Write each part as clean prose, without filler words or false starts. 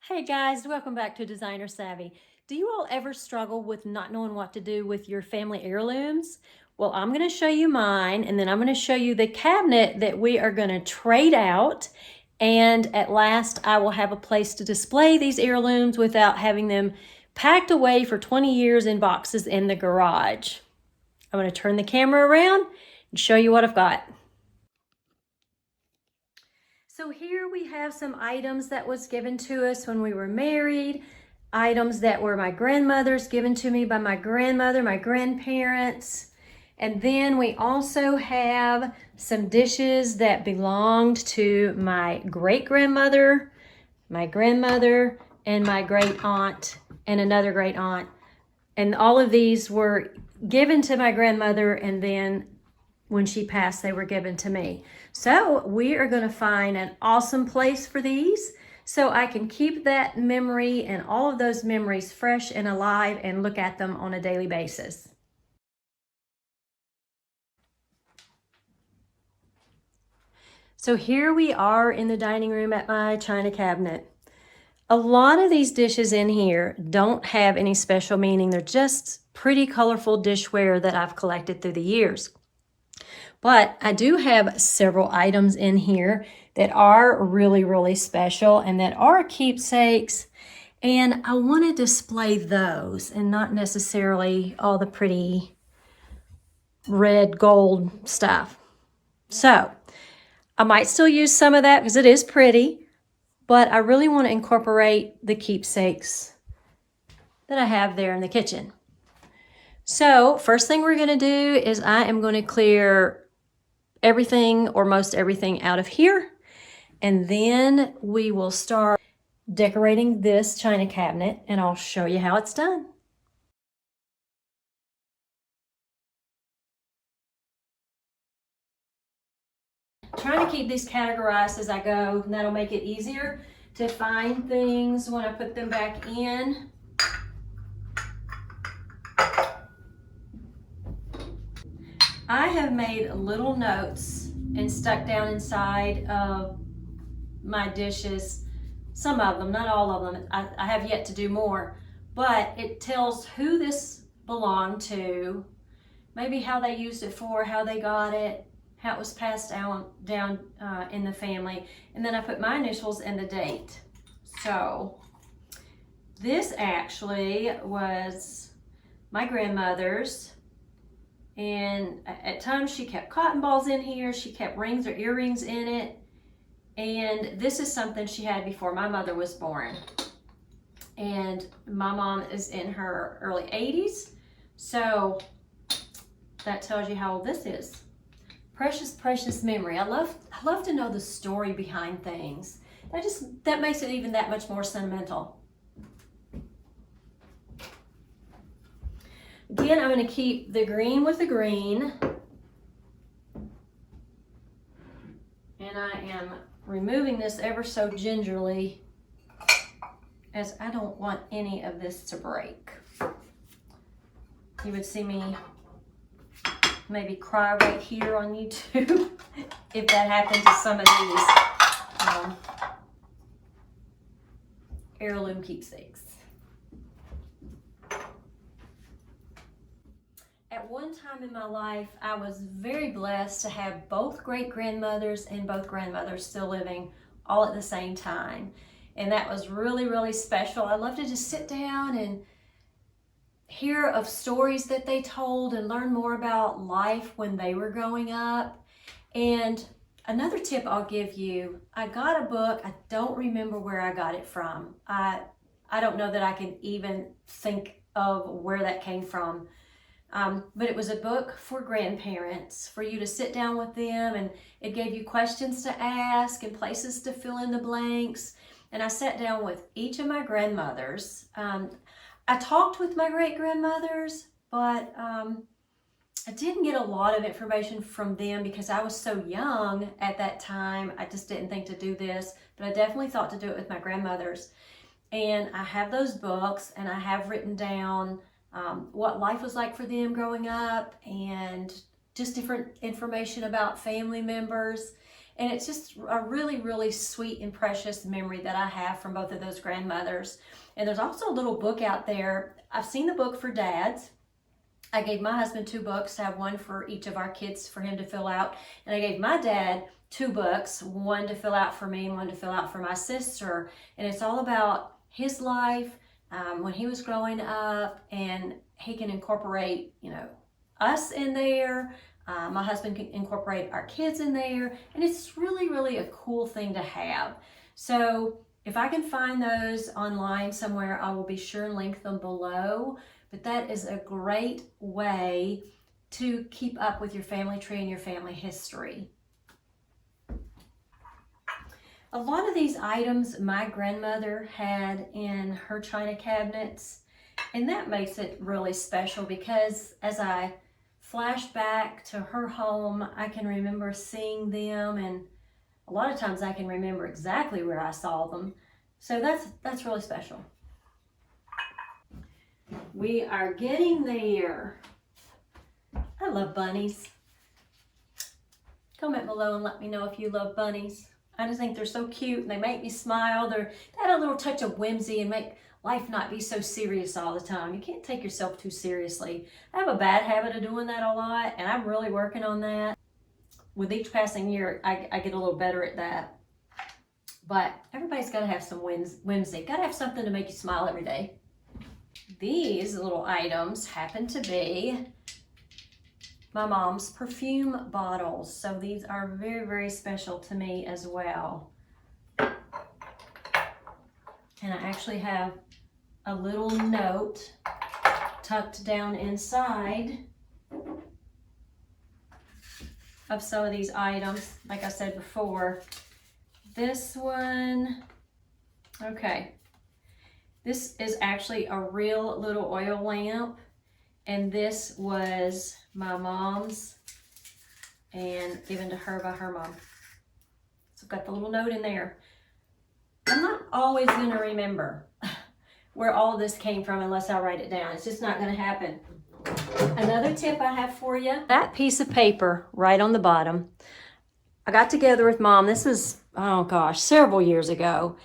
Hey guys, welcome back to Designer Savvy. Do you all ever struggle with not knowing what to do with your family heirlooms? Well, I'm going to show you mine, and then I'm going to show you the cabinet that we are going to trade out. And at last, I will have a place to display these heirlooms without having them packed away for 20 years in boxes in the garage. I'm going to turn the camera around and show you what I've got. So here we have some items that was given to us when we were married, items that were my grandmother's, given to me by my grandmother, my grandparents. And then we also have some dishes that belonged to my great-grandmother, my grandmother, and my great aunt, and another great aunt. And all of these were given to my grandmother, and then when she passed, they were given to me. So we are going to find an awesome place for these so I can keep that memory and all of those memories fresh and alive and look at them on a daily basis. So here we are in the dining room at my china cabinet. A lot of these dishes in here don't have any special meaning. They're just pretty colorful dishware that I've collected through the years. But I do have several items in here that are really, really special and that are keepsakes. And I want to display those and not necessarily all the pretty red gold stuff. So I might still use some of that because it is pretty, but I really want to incorporate the keepsakes that I have there in the kitchen. So first thing we're going to do is I am going to clear everything or most everything out of here. And then we will start decorating this china cabinet and I'll show you how it's done. Trying to keep these categorized as I go, and that'll make it easier to find things when I put them back in. I have made little notes and stuck down inside of my dishes, some of them, not all of them. I have yet to do more, but it tells who this belonged to, maybe how they used it for, how they got it, how it was passed down in the family, and then I put my initials and the date. So this actually was my grandmother's, and at times she kept cotton balls in here, she kept rings or earrings in it, and this is something she had before my mother was born. And my mom is in her early 80s, so that tells you how old this is. Precious, precious memory. I love to know the story behind things. That makes it even that much more sentimental. Again, I'm going to keep the green with the green. And I am removing this ever so gingerly, as I don't want any of this to break. You would see me maybe cry right here on YouTube if that happened to some of these heirloom keepsakes. At one time in my life, I was very blessed to have both great-grandmothers and both grandmothers still living all at the same time. And that was really, really special. I love to just sit down and hear of stories that they told and learn more about life when they were growing up. And another tip I'll give you, I got a book, I don't remember where I got it from. I don't know that I can even think of where that came from. But it was a book for grandparents, for you to sit down with them, and it gave you questions to ask and places to fill in the blanks. And I sat down with each of my grandmothers. I talked with my great-grandmothers, but I didn't get a lot of information from them because I was so young at that time. I just didn't think to do this, but I definitely thought to do it with my grandmothers. And I have those books, and I have written down what life was like for them growing up and just different information about family members. And it's just a really, really sweet and precious memory that I have from both of those grandmothers. And there's also a little book out there. I've seen the book for dads. I gave my husband 2 books. I have one for each of our kids for him to fill out. And I gave my dad 2 books, one to fill out for me and one to fill out for my sister. And it's all about his life when he was growing up, and he can incorporate, us in there. My husband can incorporate our kids in there, and it's really, really a cool thing to have. So if I can find those online somewhere, I will be sure and link them below. But that is a great way to keep up with your family tree and your family history. A lot of these items my grandmother had in her china cabinets, and that makes it really special because as I flash back to her home, I can remember seeing them, and a lot of times I can remember exactly where I saw them. So that's really special. We are getting there. I love bunnies. Comment below and let me know if you love bunnies. I just think they're so cute and they make me smile. They add a little touch of whimsy and make life not be so serious all the time. You can't take yourself too seriously. I have a bad habit of doing that a lot, and I'm really working on that. With each passing year, I get a little better at that. But everybody's got to have some whimsy. Got to have something to make you smile every day. These little items happen to be my mom's perfume bottles. So these are very, very special to me as well. And I actually have a little note tucked down inside of some of these items. Like I said before, this one, okay. This is actually a real little oil lamp, and this was my mom's and given to her by her mom. So I've got the little note in there. I'm not always going to remember where all this came from unless I write it down. It's just not going to happen. Another tip I have for you, that piece of paper right on the bottom. I got together with Mom. This was, oh gosh, several years ago.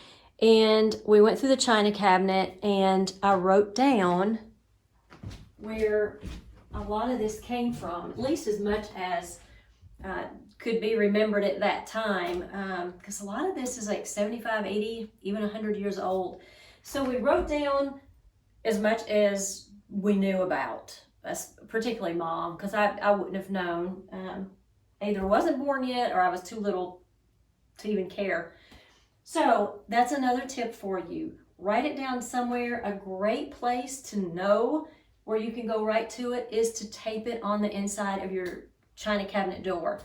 And we went through the china cabinet and I wrote down where a lot of this came from, at least as much as could be remembered at that time, because a lot of this is like 75, 80, even 100 years old. So we wrote down as much as we knew about, particularly Mom, because I wouldn't have known. Either wasn't born yet or I was too little to even care. So that's another tip for you. Write it down somewhere. A great place to know where you can go right to it is to tape it on the inside of your china cabinet door.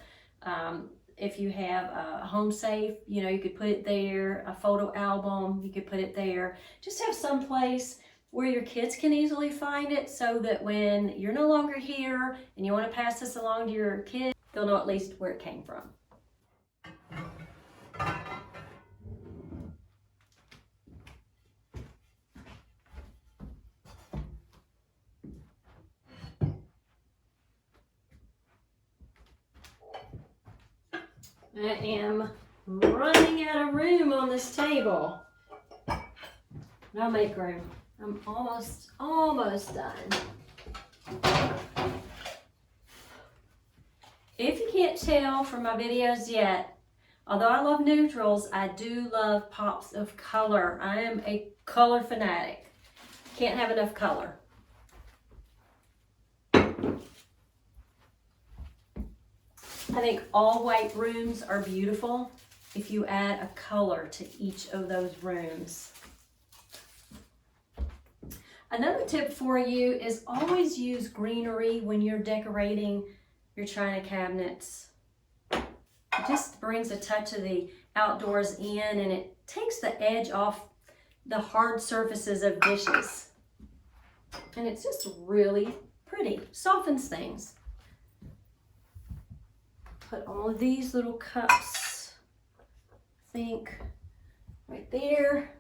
If you have a home safe, you could put it there. A photo album, you could put it there. Just have some place where your kids can easily find it so that when you're no longer here and you want to pass this along to your kids, they'll know at least where it came from. I am running out of room on this table. I'll make room. I'm almost done. If you can't tell from my videos yet, although I love neutrals, I do love pops of color. I am a color fanatic. Can't have enough color. I think all white rooms are beautiful if you add a color to each of those rooms. Another tip for you is always use greenery when you're decorating your china cabinets. It just brings a touch of the outdoors in, and it takes the edge off the hard surfaces of dishes. And it's just really pretty, softens things. Put all of these little cups, I think, right there.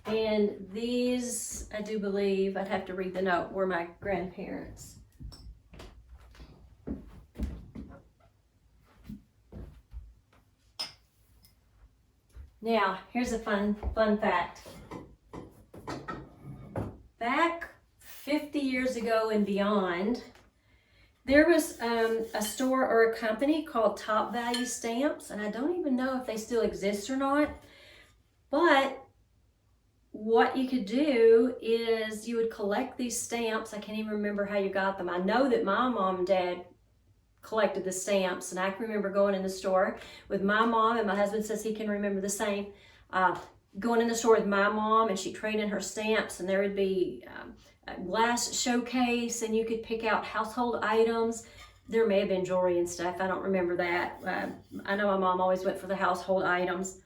And these, I do believe, I'd have to read the note, were my grandparents. Now, here's a fun fact. Back 50 years ago and beyond, there was a store or a company called Top Value Stamps, and I don't even know if they still exist or not, but what you could do is you would collect these stamps. I can't even remember how you got them. I know that my mom and dad collected the stamps, and I can remember going in the store with my mom, and my husband says he can remember the same. Going in the store with my mom, and she'd trade in her stamps, and there would be a glass showcase, and you could pick out household items. There may have been jewelry and stuff. I don't remember that. I know my mom always went for the household items.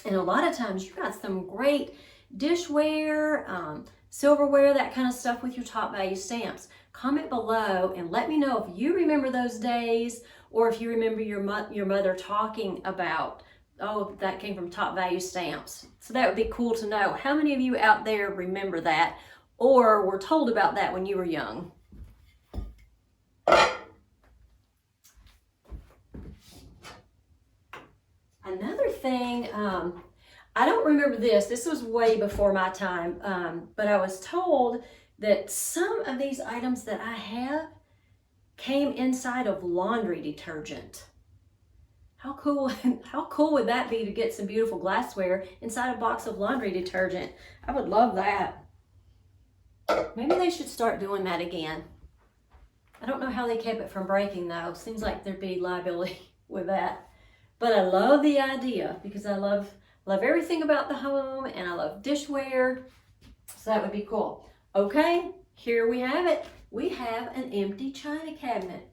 And a lot of times you got some great dishware, silverware, that kind of stuff with your Top Value stamps. Comment below and let me know if you remember those days, or if you remember your mother talking about, oh, that came from Top Value stamps. So that would be cool to know. How many of you out there remember that, or were told about that when you were young? Another thing, I don't remember this. This was way before my time, but I was told that some of these items that I have came inside of laundry detergent. How cool would that be to get some beautiful glassware inside a box of laundry detergent? I would love that. Maybe they should start doing that again. I don't know how they kept it from breaking though. Seems like there'd be liability with that. But I love the idea because I love everything about the home, and I love dishware. So that would be cool. Okay, here we have it. We have an empty china cabinet.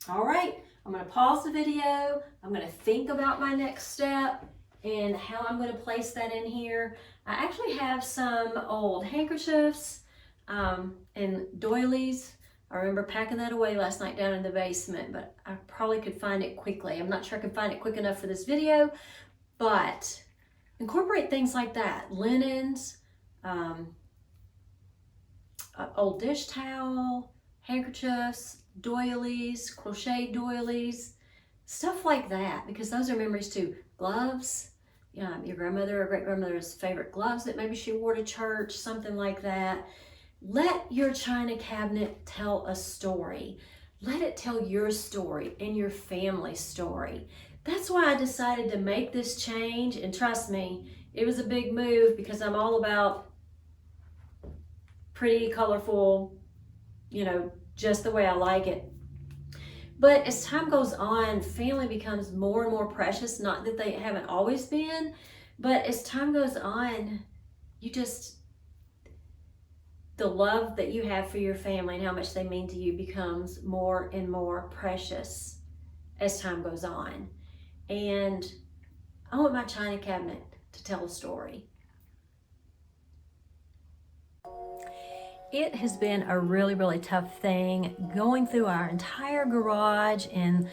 All right, I'm going to pause the video. I'm going to think about my next step and how I'm going to place that in here. I actually have some old handkerchiefs and doilies. I remember packing that away last night down in the basement, but I probably could find it quickly. I'm not sure I can find it quick enough for this video, but incorporate things like that. Linens, old dish towel, handkerchiefs, doilies, crochet doilies, stuff like that, because those are memories too. Gloves, your grandmother or great grandmother's favorite gloves that maybe she wore to church, something like that. Let your china cabinet tell a story. Let it tell your story and your family's story. That's why I decided to make this change, and trust me, it was a big move because I'm all about pretty, colorful, just the way I like it. But as time goes on, family becomes more and more precious. Not that they haven't always been, but as time goes on, the love that you have for your family and how much they mean to you becomes more and more precious as time goes on. And I want my china cabinet to tell a story. It has been a really, really tough thing going through our entire garage and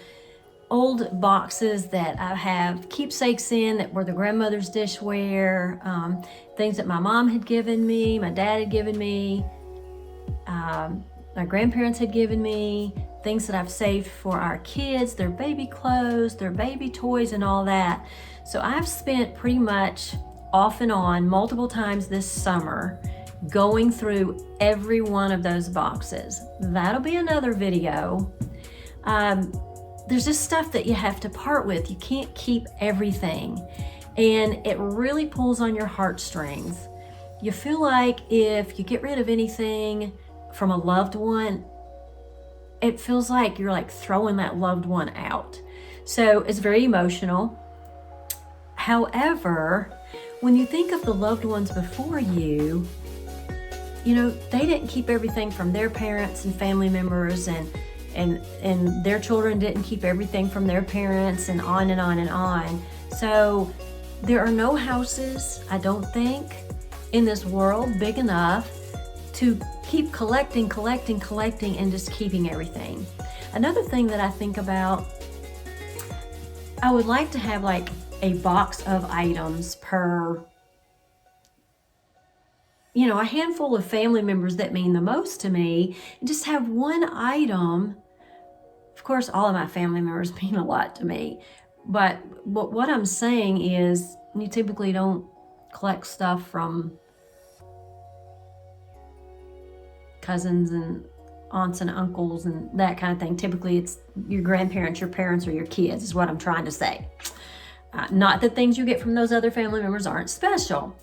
old boxes that I have keepsakes in that were the grandmother's dishware, things that my mom had given me, my dad had given me, my grandparents had given me, things that I've saved for our kids, their baby clothes, their baby toys, and all that. So I've spent pretty much off and on multiple times this summer going through every one of those boxes. That'll be another video. There's just stuff that you have to part with. You can't keep everything, and it really pulls on your heartstrings. You feel like if you get rid of anything from a loved one, it feels like you're like throwing that loved one out. So it's very emotional. However, when you think of the loved ones before you, they didn't keep everything from their parents and family members, and their children didn't keep everything from their parents, and on and on and on. So there are no houses, I don't think, in this world big enough to keep collecting and just keeping everything. Another thing that I think about, I would like to have like a box of items per, a handful of family members that mean the most to me, and just have one item. Of course, all of my family members mean a lot to me, But what I'm saying is you typically don't collect stuff from cousins and aunts and uncles and that kind of thing. Typically it's your grandparents, your parents, or your kids is what I'm trying to say. Not that things you get from those other family members aren't special,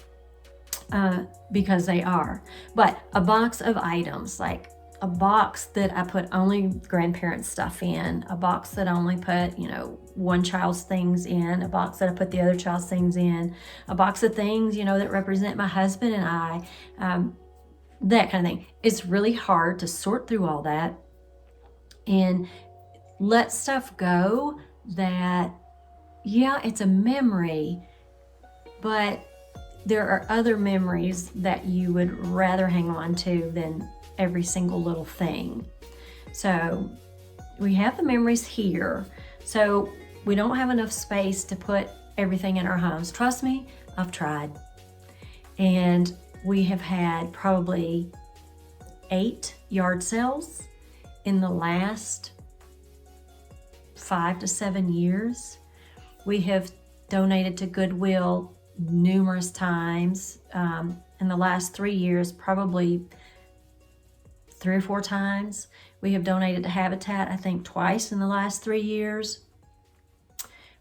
because they are. But a box of items, like a box that I put only grandparents stuff in, a box that I only put, one child's things in, a box that I put the other child's things in, a box of things, that represent my husband and I, that kind of thing. It's really hard to sort through all that and let stuff go that, yeah, it's a memory, but there are other memories that you would rather hang on to than every single little thing. So we have the memories here. So we don't have enough space to put everything in our homes. Trust me, I've tried. And we have had probably 8 yard sales in the last 5 to 7 years. We have donated to Goodwill numerous times. In the last 3 years, probably 3 or 4 times. We have donated to Habitat, I think twice in the last 3 years.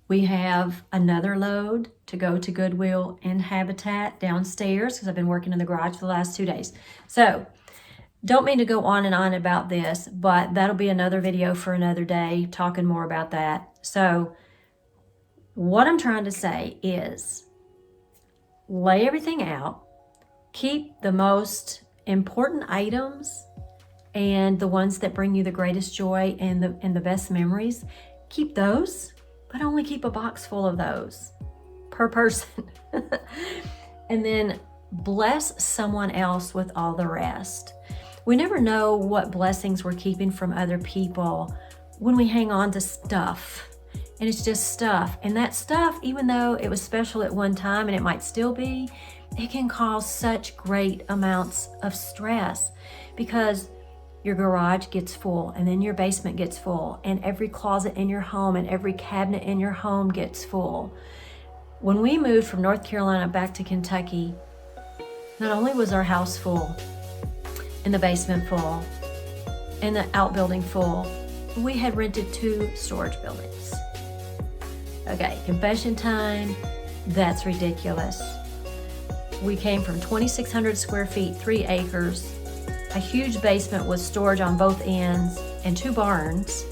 We have another load to go to Goodwill and Habitat downstairs because I've been working in the garage for the last 2 days. So don't mean to go on and on about this, but that'll be another video for another day, talking more about that. So what I'm trying to say is lay everything out, keep the most important items and the ones that bring you the greatest joy and the best memories, keep those, but only keep a box full of those per person. And then bless someone else with all the rest. We never know what blessings we're keeping from other people when we hang on to stuff. And it's just stuff. And that stuff, even though it was special at one time and it might still be, it can cause such great amounts of stress because your garage gets full and then your basement gets full and every closet in your home and every cabinet in your home gets full. When we moved from North Carolina back to Kentucky, not only was our house full and the basement full and the outbuilding full, we had rented 2 storage buildings. Okay, confession time, that's ridiculous. We came from 2,600 square feet, 3 acres, a huge basement with storage on both ends and 2 barns,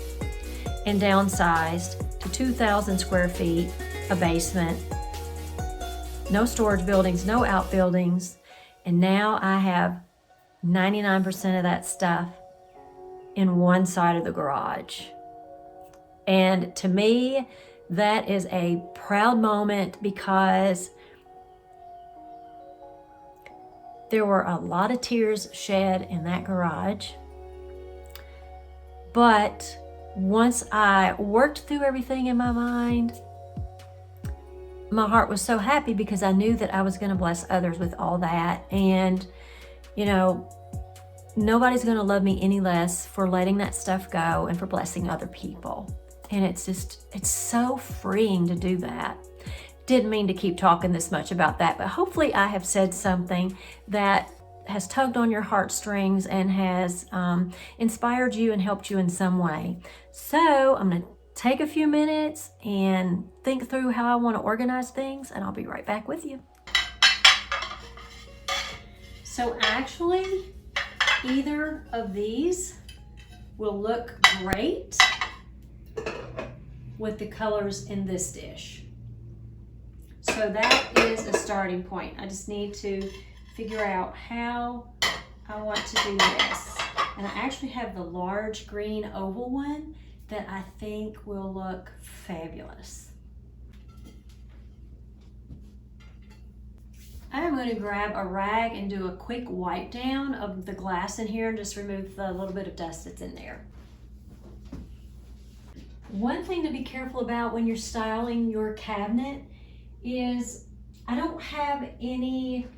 and downsized to 2,000 square feet, a basement, no storage buildings, no outbuildings, and now I have 99% of that stuff in one side of the garage. And to me, that is a proud moment because there were a lot of tears shed in that garage. But once I worked through everything in my mind, my heart was so happy because I knew that I was going to bless others with all that. And, nobody's going to love me any less for letting that stuff go and for blessing other people. And it's so freeing to do that. Didn't mean to keep talking this much about that, but hopefully I have said something that has tugged on your heartstrings and has inspired you and helped you in some way. So I'm going to take a few minutes and think through how I want to organize things, and I'll be right back with you. So actually, either of these will look great with the colors in this dish. So that is a starting point. I just need to figure out how I want to do this. And I actually have the large green oval one that I think will look fabulous. I'm going to grab a rag and do a quick wipe down of the glass in here and just remove the little bit of dust that's in there. One thing to be careful about when you're styling your cabinet is I don't have any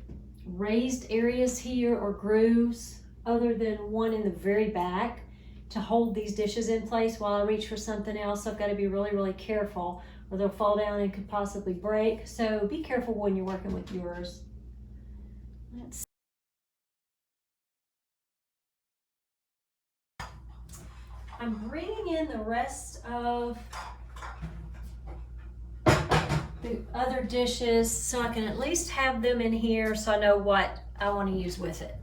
raised areas here or grooves other than one in the very back to hold these dishes in place while I reach for something else. So I've got to be really, really careful or they'll fall down and could possibly break. So be careful when you're working with yours. I'm bringing in the rest of the other dishes so I can at least have them in here so I know what I want to use with it.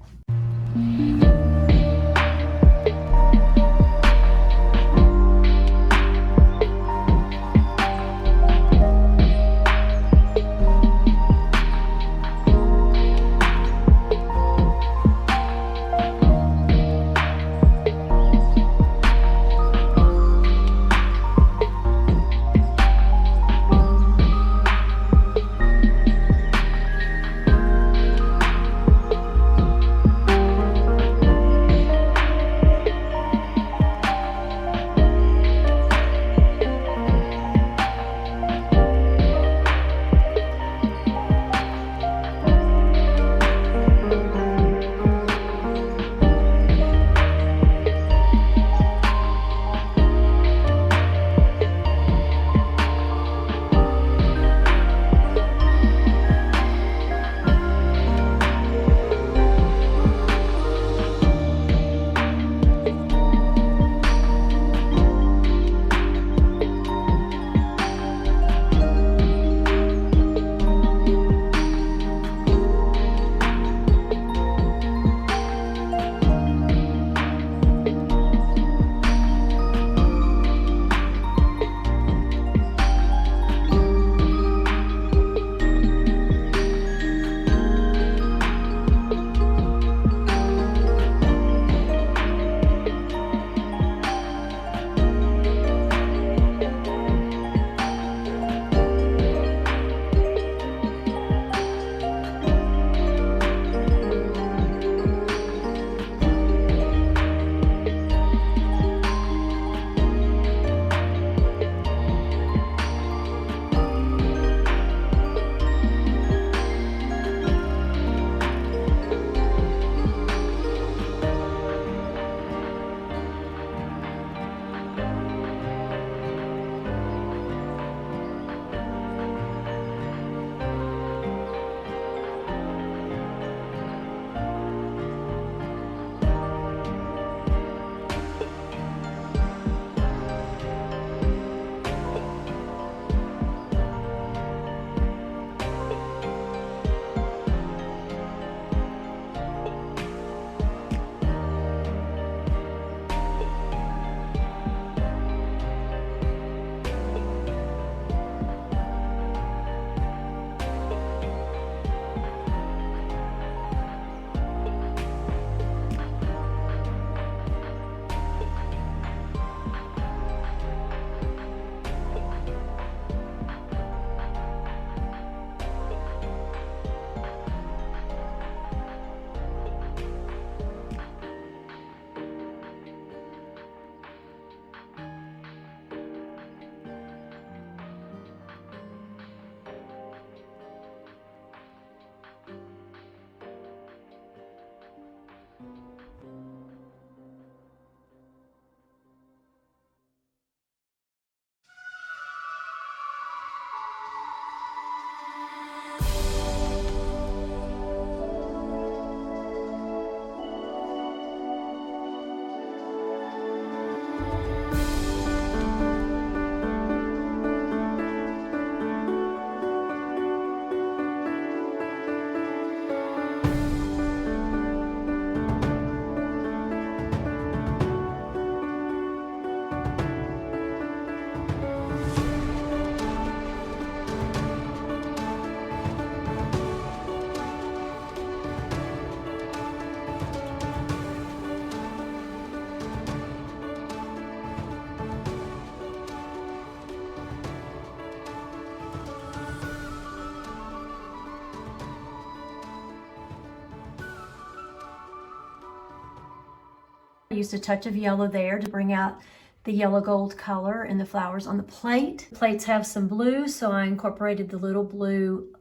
I used a touch of yellow there to bring out the yellow gold color and the flowers on the plate. Plates have some blue, so I incorporated the little blue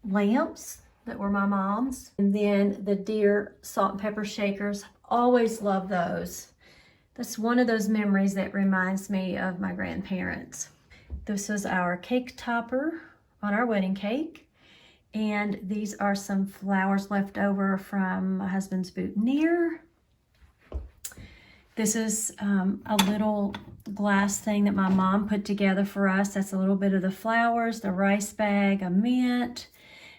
lamps that were my mom's. And then the deer salt and pepper shakers. Always love those. That's one of those memories that reminds me of my grandparents. This is our cake topper on our wedding cake. And these are some flowers left over from my husband's boutonniere. This is a little glass thing that my mom put together for us. That's a little bit of the flowers, the rice bag, a mint,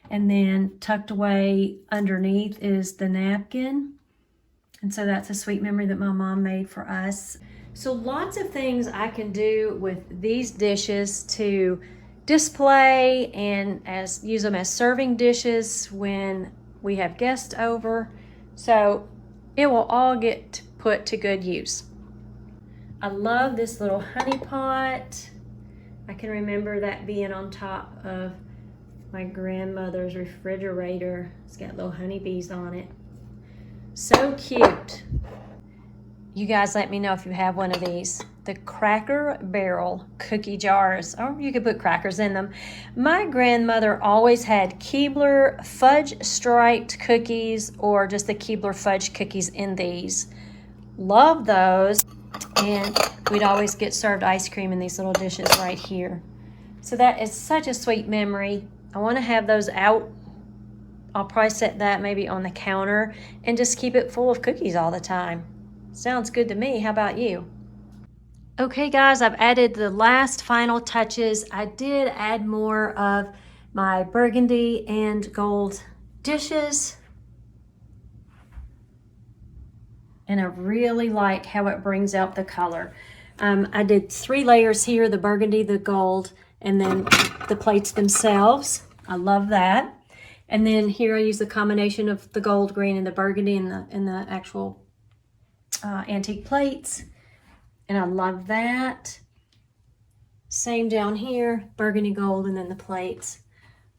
and then tucked away underneath is the napkin. And so that's a sweet memory that my mom made for us. So lots of things I can do with these dishes to display and use them as serving dishes when we have guests over. So it will all get put to good use. I love this little honey pot. I can remember that being on top of my grandmother's refrigerator. It's got little honeybees on it. So cute. You guys let me know if you have one of these. The Cracker Barrel cookie jars, or you could put crackers in them. My grandmother always had Keebler fudge striped cookies or just the Keebler fudge cookies in these. Love those. And we'd always get served ice cream in these little dishes right here. So that is such a sweet memory. I want to have those out. I'll probably set that maybe on the counter and just keep it full of cookies all the time. Sounds good to me. How about you? Okay guys, I've added the last final touches. I did add more of my burgundy and gold dishes. And I really like how it brings out the color. I did 3 layers here, the burgundy, the gold, and then the plates themselves. I love that. And then here I use the combination of the gold, green, and the burgundy and the actual antique plates. And I love that. Same down here, burgundy, gold, and then the plates.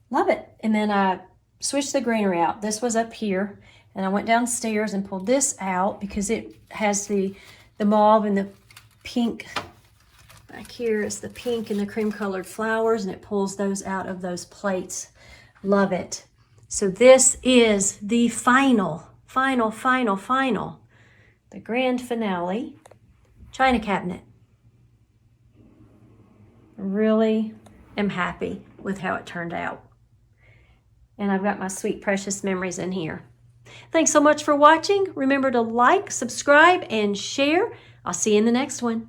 Love it. And then I switched the greenery out. This was up here. And I went downstairs and pulled this out because it has the mauve and the pink. Back here is the pink and the cream colored flowers, and it pulls those out of those plates. Love it. So this is the final, the grand finale china cabinet. Really am happy with how it turned out. And I've got my sweet, precious memories in here. Thanks so much for watching. Remember to like, subscribe, and share. I'll see you in the next one.